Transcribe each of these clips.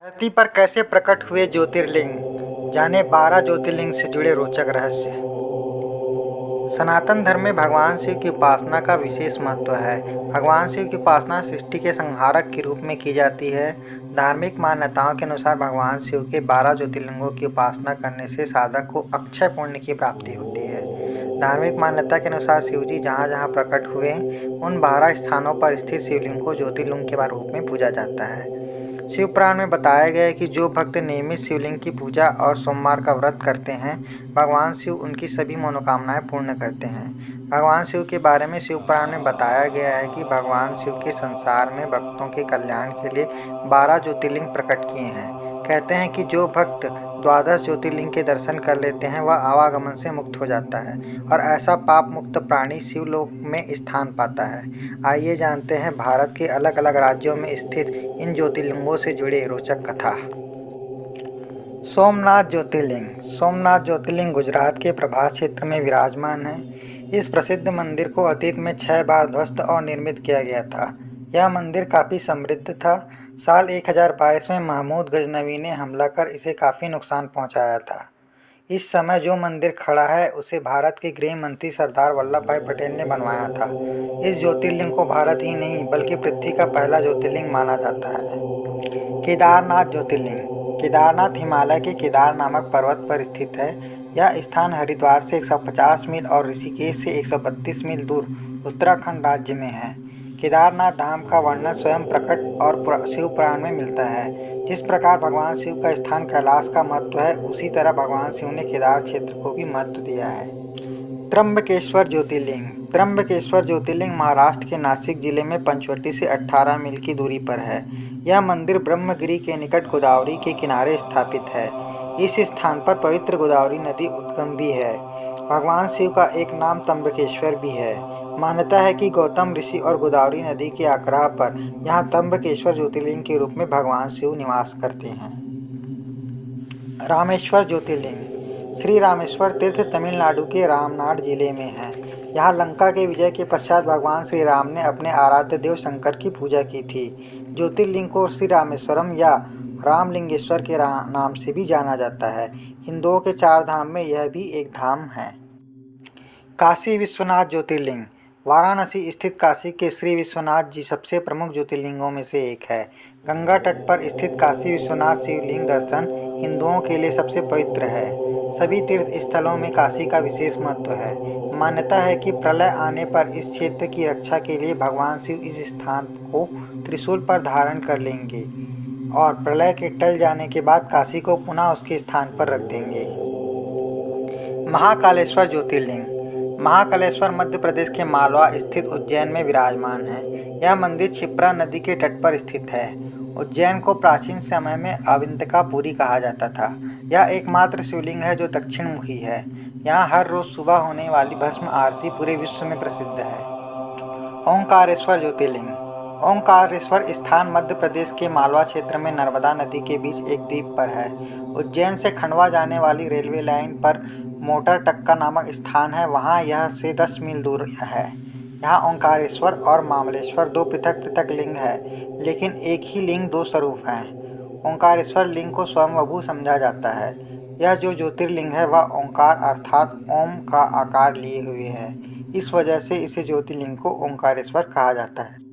धरती पर कैसे प्रकट हुए ज्योतिर्लिंग, जाने 12 ज्योतिर्लिंग से जुड़े रोचक रहस्य। सनातन धर्म में भगवान शिव की उपासना का विशेष महत्व है। भगवान शिव की उपासना सृष्टि के संहारक के रूप में की जाती है। धार्मिक मान्यताओं के अनुसार भगवान शिव के 12 ज्योतिर्लिंगों की उपासना करने से साधक को अक्षय पुण्य की प्राप्ति होती है। धार्मिक मान्यता के अनुसार शिवजी जहाँ जहाँ प्रकट हुए उन 12 स्थानों पर स्थित शिवलिंग को ज्योतिर्लिंग के रूप में पूजा जाता है। शिव पुराण में बताया गया है कि जो भक्त नियमित शिवलिंग की पूजा और सोमवार का व्रत करते हैं, भगवान शिव उनकी सभी मनोकामनाएं पूर्ण करते हैं। भगवान शिव के बारे में शिव पुराण में बताया गया है कि भगवान शिव के संसार में भक्तों के कल्याण के लिए 12 ज्योतिर्लिंग प्रकट किए हैं। कहते हैं कि जो भक्त द्वादश ज्योतिर्लिंग के दर्शन कर लेते हैं वह आवागमन से मुक्त हो जाता है और ऐसा पाप मुक्त प्राणी शिवलोक में स्थान पाता है। आइए जानते हैं भारत के अलग अलग राज्यों में स्थित इन ज्योतिर्लिंगों से जुड़े रोचक कथा। सोमनाथ ज्योतिर्लिंग। सोमनाथ ज्योतिर्लिंग गुजरात के प्रभास क्षेत्र में विराजमान है। इस प्रसिद्ध मंदिर को अतीत में 6 बार ध्वस्त और निर्मित किया गया था। यह मंदिर काफ़ी समृद्ध था। साल 1022 में महमूद गजनवी ने हमला कर इसे काफ़ी नुकसान पहुंचाया था। इस समय जो मंदिर खड़ा है उसे भारत के गृह मंत्री सरदार वल्लभ भाई पटेल ने बनवाया था। इस ज्योतिर्लिंग को भारत ही नहीं बल्कि पृथ्वी का पहला ज्योतिर्लिंग माना जाता है। केदारनाथ ज्योतिर्लिंग। केदारनाथ हिमालय के केदार नामक पर्वत पर स्थित है। यह स्थान हरिद्वार से 150 मील और ऋषिकेश से 132 मील दूर उत्तराखंड राज्य में है। केदारनाथ धाम का वर्णन स्वयं प्रकट और शिव पुराण में मिलता है। जिस प्रकार भगवान शिव का स्थान कैलाश का महत्व है, उसी तरह भगवान शिव ने केदार क्षेत्र को भी महत्व दिया है। त्र्यंबकेश्वर ज्योतिर्लिंग। त्र्यंबकेश्वर ज्योतिर्लिंग महाराष्ट्र के नासिक जिले में पंचवटी से 18 मील की दूरी पर है। यह मंदिर ब्रह्मगिरी के निकट गोदावरी के किनारे स्थापित है। इस स्थान पर पवित्र गोदावरी नदी उद्गम भी है। भगवान शिव का एक नाम त्र्यंबकेश्वर भी है। मान्यता है कि गौतम ऋषि और गोदावरी नदी के आग्रह पर यहाँ त्र्यंबकेश्वर ज्योतिर्लिंग के रूप में भगवान शिव निवास करते हैं। रामेश्वर ज्योतिर्लिंग। श्री रामेश्वर तीर्थ तमिलनाडु के रामनाड जिले में है। यहाँ लंका के विजय के पश्चात भगवान श्री राम ने अपने आराध्य देव शंकर की पूजा की थी। ज्योतिर्लिंग को श्री रामेश्वरम या रामलिंगेश्वर के नाम से भी जाना जाता है। हिंदुओं के 4 धाम में यह भी एक धाम है। काशी विश्वनाथ ज्योतिर्लिंग। वाराणसी स्थित काशी के श्री विश्वनाथ जी सबसे प्रमुख ज्योतिर्लिंगों में से एक है। गंगा तट पर स्थित काशी विश्वनाथ शिवलिंग दर्शन हिंदुओं के लिए सबसे पवित्र है। सभी तीर्थ स्थलों में काशी का विशेष महत्व है। मान्यता है कि प्रलय आने पर इस क्षेत्र की रक्षा के लिए भगवान शिव इस स्थान को त्रिशूल पर धारण कर लेंगे और प्रलय के टल जाने के बाद काशी को पुनः उसके स्थान पर रख देंगे। महाकालेश्वर ज्योतिर्लिंग। महाकालेश्वर मध्य प्रदेश के मालवा स्थित उज्जैन में विराजमान है। यह मंदिर क्षिप्रा नदी के तट पर स्थित है। उज्जैन को प्राचीन समय में अविंतिकापुरी कहा जाता था। यह एकमात्र शिवलिंग है जो दक्षिण मुखी है। यहाँ हर रोज सुबह होने वाली भस्म आरती पूरे विश्व में प्रसिद्ध है। ओंकारेश्वर ज्योतिर्लिंग। ओंकारेश्वर स्थान मध्य प्रदेश के मालवा क्षेत्र में नर्मदा नदी के बीच एक द्वीप पर है। उज्जैन से खंडवा जाने वाली रेलवे लाइन पर मोटर टक्का नामक स्थान है। वहाँ यह से 10 मील दूर है। यहाँ ओंकारेश्वर और मामलेश्वर 2 पृथक पृथक लिंग है, लेकिन एक ही लिंग 2 स्वरूप हैं। ओंकारेश्वर लिंग को स्वयंभू समझा जाता है। यह जो ज्योतिर्लिंग है वह ओंकार अर्थात ओम का आकार लिए हुए है। इस वजह से इसे ज्योतिर्लिंग को ओंकारेश्वर कहा जाता है।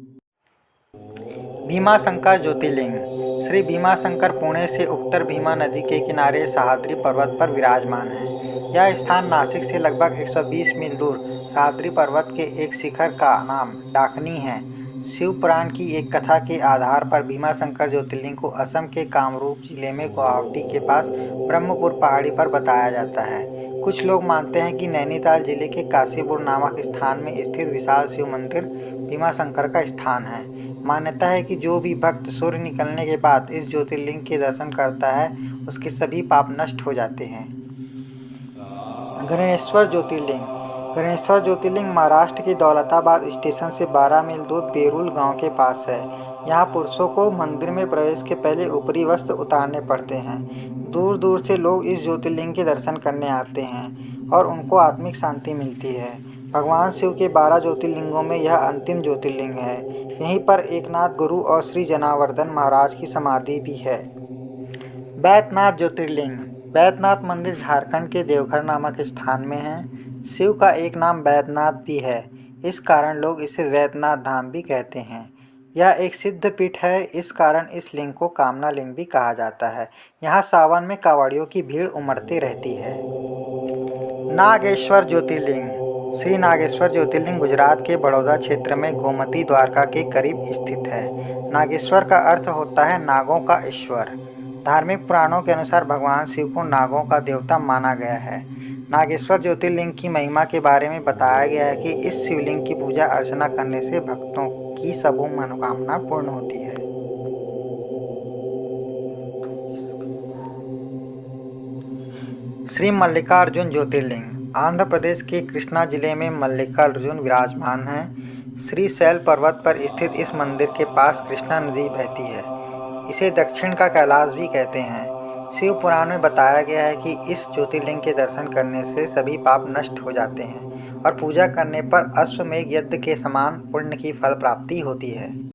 भीमाशंकर ज्योतिर्लिंग। श्री भीमाशंकर पुणे से उत्तर भीमा नदी के किनारे सह्याद्री पर्वत पर विराजमान है। यह स्थान नासिक से लगभग 120 मील दूर सह्याद्री पर्वत के एक शिखर का नाम डाकनी है। शिव पुराण की एक कथा के आधार पर भीमाशंकर ज्योतिर्लिंग को असम के कामरूप जिले में गुवाहाटी के पास ब्रह्मपुर पहाड़ी पर बताया जाता है। कुछ लोग मानते हैं कि नैनीताल जिले के काशीपुर नामक स्थान में स्थित विशाल शिव मंदिर भीमाशंकर का स्थान है। मान्यता है कि जो भी भक्त सूर्य निकलने के बाद इस ज्योतिर्लिंग के दर्शन करता है उसके सभी पाप नष्ट हो जाते हैं। गणेश्वर ज्योतिर्लिंग। गणेश्वर ज्योतिर्लिंग महाराष्ट्र के दौलताबाद स्टेशन से 12 मील दूर बेरुल गांव के पास है। यहाँ पुरुषों को मंदिर में प्रवेश के पहले ऊपरी वस्त्र उतारने पड़ते हैं। दूर दूर से लोग इस ज्योतिर्लिंग के दर्शन करने आते हैं और उनको आत्मिक शांति मिलती है। भगवान शिव के 12 ज्योतिर्लिंगों में यह अंतिम ज्योतिर्लिंग है। यहीं पर एकनाथ गुरु और श्री जनार्दन महाराज की समाधि भी है। बैद्यनाथ ज्योतिर्लिंग। बैद्यनाथ मंदिर झारखंड के देवघर नामक स्थान में है। शिव का एक नाम बैद्यनाथ भी है, इस कारण लोग इसे वैद्यनाथ धाम भी कहते हैं। यह एक सिद्ध पीठ है, इस कारण इस लिंग को कामना लिंग भी कहा जाता है। यहाँ सावन में कांवड़ियों की भीड़ उमड़ती रहती है। नागेश्वर ज्योतिर्लिंग। श्री नागेश्वर ज्योतिर्लिंग गुजरात के बड़ौदा क्षेत्र में गोमती द्वारका के करीब स्थित है। नागेश्वर का अर्थ होता है नागों का ईश्वर। धार्मिक पुराणों के अनुसार भगवान शिव को नागों का देवता माना गया है। नागेश्वर ज्योतिर्लिंग की महिमा के बारे में बताया गया है कि इस शिवलिंग की पूजा अर्चना करने से भक्तों की सभी मनोकामना पूर्ण होती है। श्री मल्लिकार्जुन ज्योतिर्लिंग। आंध्र प्रदेश के कृष्णा जिले में मल्लिकार्जुन विराजमान हैं। श्रीशैल पर्वत पर स्थित इस मंदिर के पास कृष्णा नदी बहती है। इसे दक्षिण का कैलाश भी कहते हैं। शिव पुराण में बताया गया है कि इस ज्योतिर्लिंग के दर्शन करने से सभी पाप नष्ट हो जाते हैं और पूजा करने पर अश्वमेध यज्ञ के समान पुण्य की फल प्राप्ति होती है।